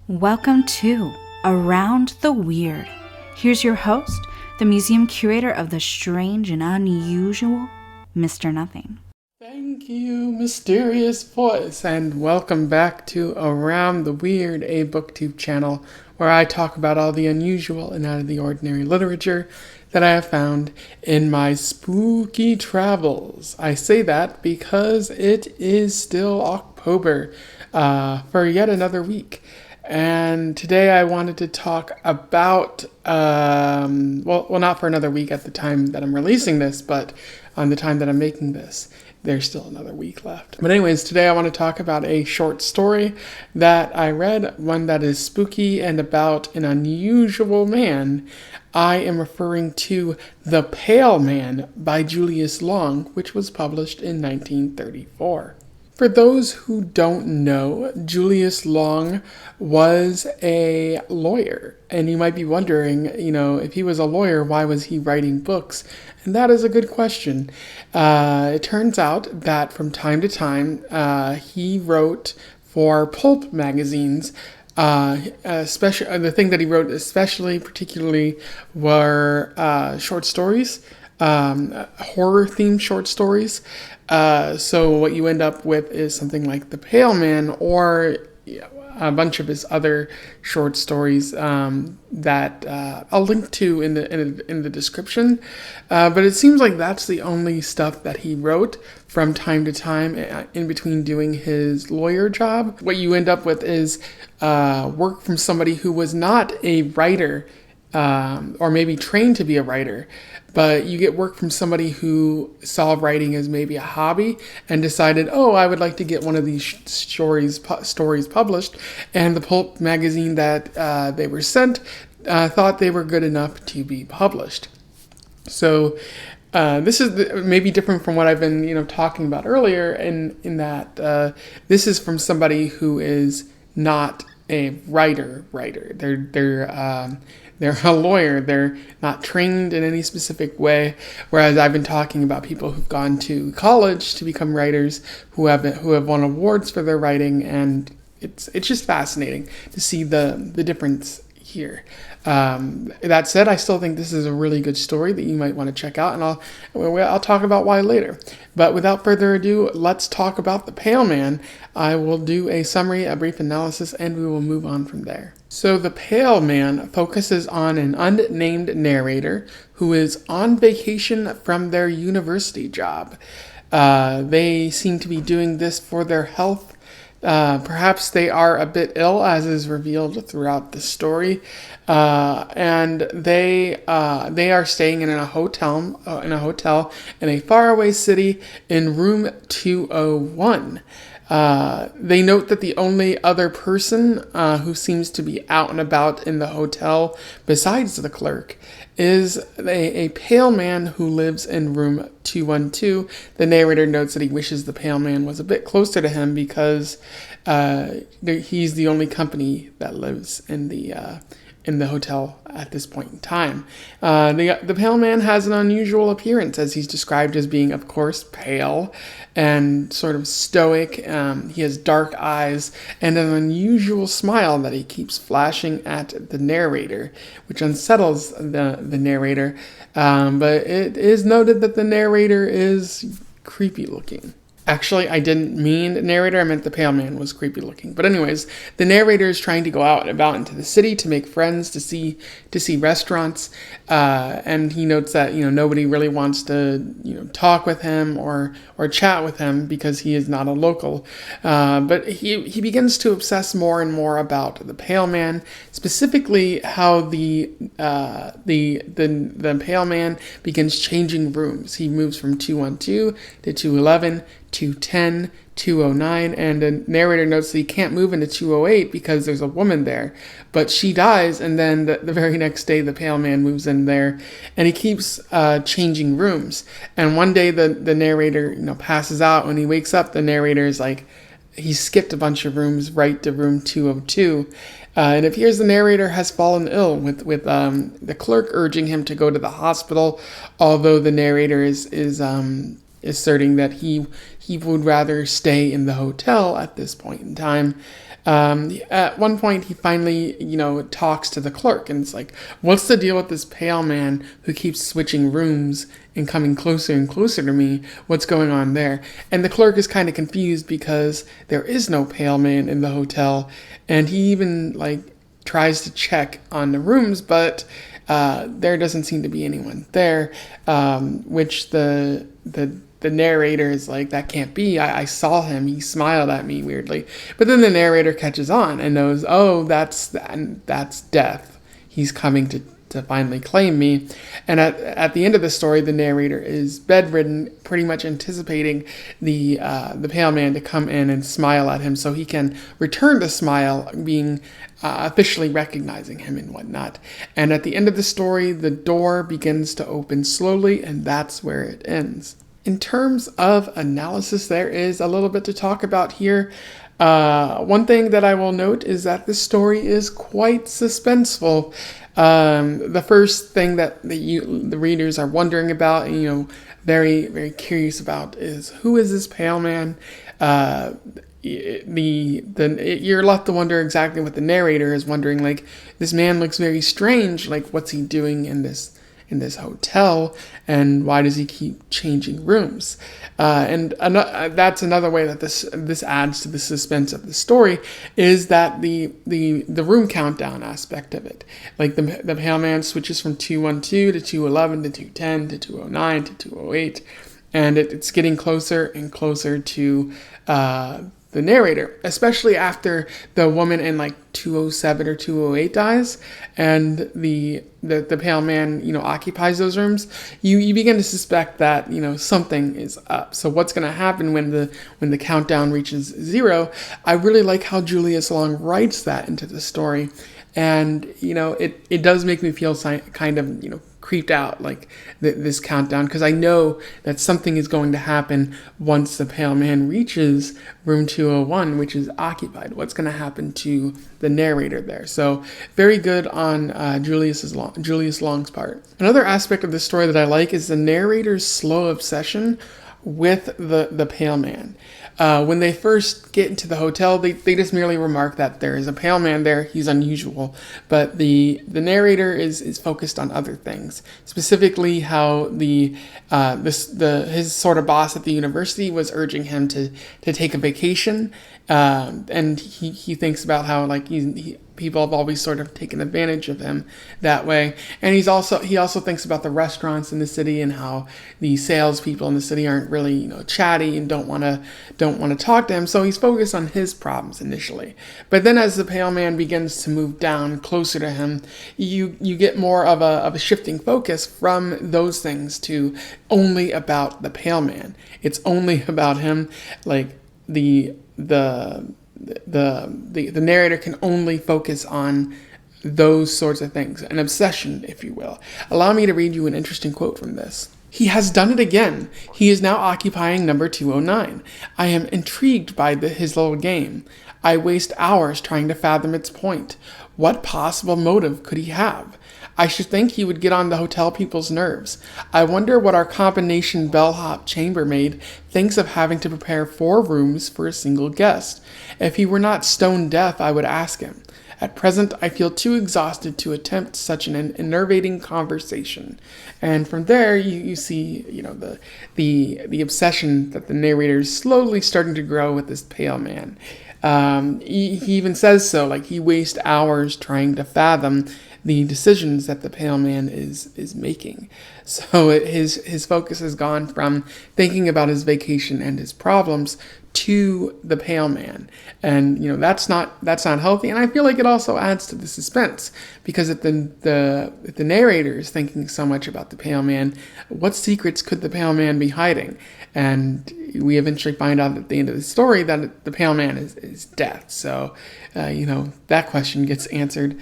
Welcome to Around the Weird. Here's your host, the museum curator of the strange and unusual, Mr. Nothing. Thank you, mysterious voice, and welcome back to Around the Weird, a booktube channel where I talk about all the unusual and out of the ordinary literature that I have found in my spooky travels. I say that because it is still October for yet another week. And today I wanted to talk about, not for another week at the time that I'm releasing this, but on the time that I'm making this, there's still another week left. But anyways, today I want to talk about a short story that I read, one that is spooky and about an unusual man. I am referring to The Pale Man by Julius Long, which was published in 1934. For those who don't know, Julius Long was a lawyer, and you might be wondering, if he was a lawyer, why was he writing books? And that is a good question. It turns out that from time to time, he wrote for pulp magazines. Especially the thing that he wrote, particularly, were short stories, horror-themed short stories. So what you end up with is something like The Pale Man or a bunch of his other short stories that I'll link to in the description. But it seems like that's the only stuff that he wrote from time to time in between doing his lawyer job. What you end up with is work from somebody who was not a writer or maybe trained to be a writer, but you get work from somebody who saw writing as maybe a hobby and decided, I would like to get one of these stories published, and the pulp magazine that they were sent thought they were good enough to be published. So this is maybe different from what I've been talking about earlier, in that this is from somebody who is not a writer. They're a lawyer. They're not trained in any specific way. Whereas I've been talking about people who've gone to college to become writers, who have won awards for their writing, and it's just fascinating to see the difference here. That said, I still think this is a really good story that you might want to check out, and I'll talk about why later. But without further ado, let's talk about The Pale Man. I will do a summary, a brief analysis, and we will move on from there. So The Pale Man focuses on an unnamed narrator who is on vacation from their university job. They seem to be doing this for their health. Perhaps they are a bit ill, as is revealed throughout the story, and they are staying in a hotel in a faraway city in room 201. They note that the only other person who seems to be out and about in the hotel, besides the clerk, is a pale man who lives in room 212. The narrator notes that he wishes the pale man was a bit closer to him because he's the only company that lives in the hotel at this point in time. The pale man has an unusual appearance, as he's described as being, of course, pale and sort of stoic. He has dark eyes and an unusual smile that he keeps flashing at the narrator, which unsettles the narrator. But it is noted that the narrator is creepy looking. Actually, I didn't mean narrator, I meant the pale man was creepy looking. But anyways, the narrator is trying to go out and about into the city to make friends, to see restaurants, and he notes that, nobody really wants to, talk with him or chat with him because he is not a local. But he begins to obsess more and more about the pale man, specifically how the pale man begins changing rooms. He moves from 212 to 211, 210, 209, and the narrator notes that he can't move into 208 because there's a woman there. But she dies, and then the very next day the pale man moves in there, and he keeps changing rooms. And one day the narrator passes out. When he wakes up, the narrator is like, he skipped a bunch of rooms right to room 202. And it appears the narrator has fallen ill, with the clerk urging him to go to the hospital, although the narrator is asserting that he would rather stay in the hotel at this point in time. At one point, he finally, talks to the clerk, and it's like, what's the deal with this pale man who keeps switching rooms and coming closer and closer to me? What's going on there? And the clerk is kind of confused because there is no pale man in the hotel, and he even tries to check on the rooms, but there doesn't seem to be anyone there, which the narrator is like, that can't be. I saw him. He smiled at me weirdly. But then the narrator catches on and knows, oh, that's death. He's coming to finally claim me. And at the end of the story, the narrator is bedridden, pretty much anticipating the pale man to come in and smile at him so he can return the smile, being officially recognizing him and whatnot. And at the end of the story, the door begins to open slowly, and that's where it ends. In terms of analysis, there is a little bit to talk about here. One thing that I will note is that this story is quite suspenseful. The first thing that the readers are wondering about, and, very, very curious about, is who is this pale man? You're left to wonder exactly what the narrator is wondering. This man looks very strange. What's he doing in this hotel, and why does he keep changing rooms? That's another way that this adds to the suspense of the story, is that the room countdown aspect of it. The pale man switches from 212 to 211 to 210 to 209 to 208, and it's getting closer and closer to the narrator, especially after the woman in 207 or 208 dies, and the pale man occupies those rooms. You begin to suspect that something is up. So what's going to happen when the countdown reaches 0? I really like how Julius Long writes that into the story, and it does make me feel kind of creeped out, this countdown, because I know that something is going to happen once the pale man reaches room 201, which is occupied. What's going to happen to the narrator there? So very good on Julius Long's part. Another aspect of the story that I like is the narrator's slow obsession with the pale man. When they first get into the hotel, they just merely remark that there is a pale man there. He's unusual, but the narrator is focused on other things, specifically how his sort of boss at the university was urging him to take a vacation, and he thinks about how people have always sort of taken advantage of him that way. And he also thinks about the restaurants in the city and how the salespeople in the city aren't really, chatty and don't want to talk to him. So he's focused on his problems initially. But then as the pale man begins to move down closer to him, you get more of a shifting focus from those things to only about the pale man. It's only about him. The narrator can only focus on those sorts of things, an obsession, if you will. Allow me to read you an interesting quote from this. He has done it again. He is now occupying number 209. I am intrigued by his little game. I waste hours trying to fathom its point. What possible motive could he have? I should think he would get on the hotel people's nerves. I wonder what our combination bellhop chambermaid thinks of having to prepare 4 rooms for a single guest. If he were not stone deaf, I would ask him. At present, I feel too exhausted to attempt such an enervating conversation. And from there, you see, the obsession that the narrator is slowly starting to grow with this pale man. He even says so, he wastes hours trying to fathom the decisions that the pale man is making. So his focus has gone from thinking about his vacation and his problems to the pale man, and that's not healthy. And I feel like it also adds to the suspense, because if the narrator is thinking so much about the pale man, what secrets could the pale man be hiding? And we eventually find out at the end of the story that the pale man is death. So that question gets answered,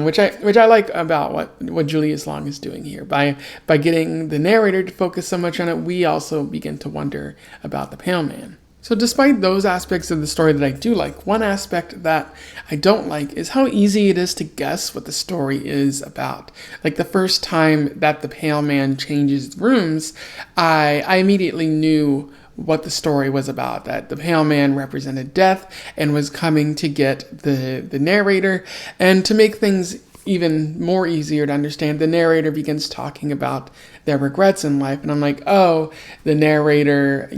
which I like about what Julius Long is doing here. By getting the narrator to focus so much on it, we also begin to wonder about the pale man. So despite those aspects of the story that I do like, one aspect that I don't like is how easy it is to guess what the story is about. The first time that the pale man changes rooms, I immediately knew what the story was about, that the pale man represented death and was coming to get the narrator. And to make things even more easier to understand, the narrator begins talking about their regrets in life. And I'm like, oh, the narrator,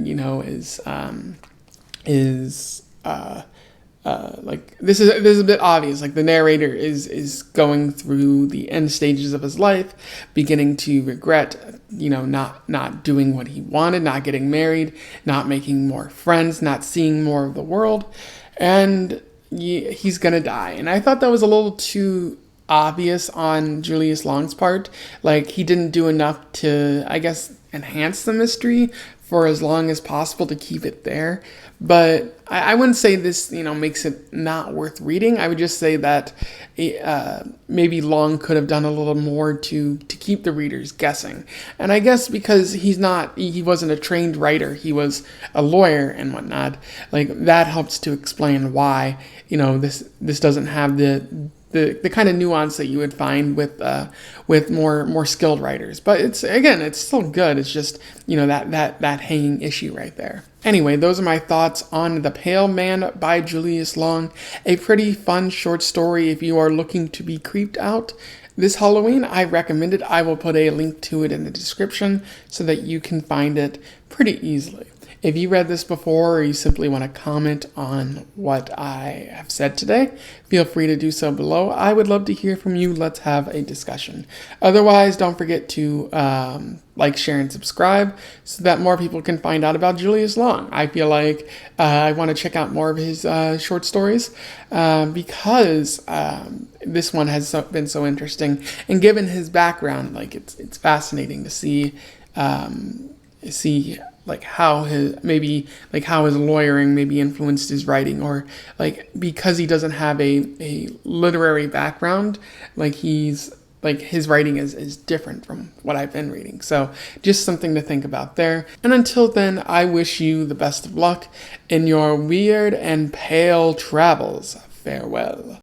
like this is a bit obvious. Like the narrator is going through the end stages of his life, beginning to regret, not doing what he wanted, not getting married, not making more friends, not seeing more of the world, and he's gonna die. And I thought that was a little too obvious on Julius Long's part. Like he didn't do enough to, I guess, enhance the mystery for as long as possible to keep it there. But I wouldn't say this, makes it not worth reading. I would just say that maybe Long could have done a little more to keep the readers guessing. And I guess because he wasn't a trained writer, he was a lawyer and whatnot, like that helps to explain why, this doesn't have the kind of nuance that you would find with more skilled writers. But it's still good. It's just, that hanging issue right there. Anyway, those are my thoughts on The Pale Man by Julius Long. A pretty fun short story if you are looking to be creeped out this Halloween. I recommend it. I will put a link to it in the description so that you can find it pretty easily. If you read this before or you simply want to comment on what I have said today, feel free to do so below. I would love to hear from you. Let's have a discussion. Otherwise, don't forget to like, share, and subscribe so that more people can find out about Julius Long. I feel like I want to check out more of his short stories because this one has been so interesting. And given his background, like it's fascinating to see like how his lawyering maybe influenced his writing, or like because he doesn't have a literary background, like his writing is different from what I've been reading. So just something to think about there. And until then, I wish you the best of luck in your weird and pale travels. Farewell.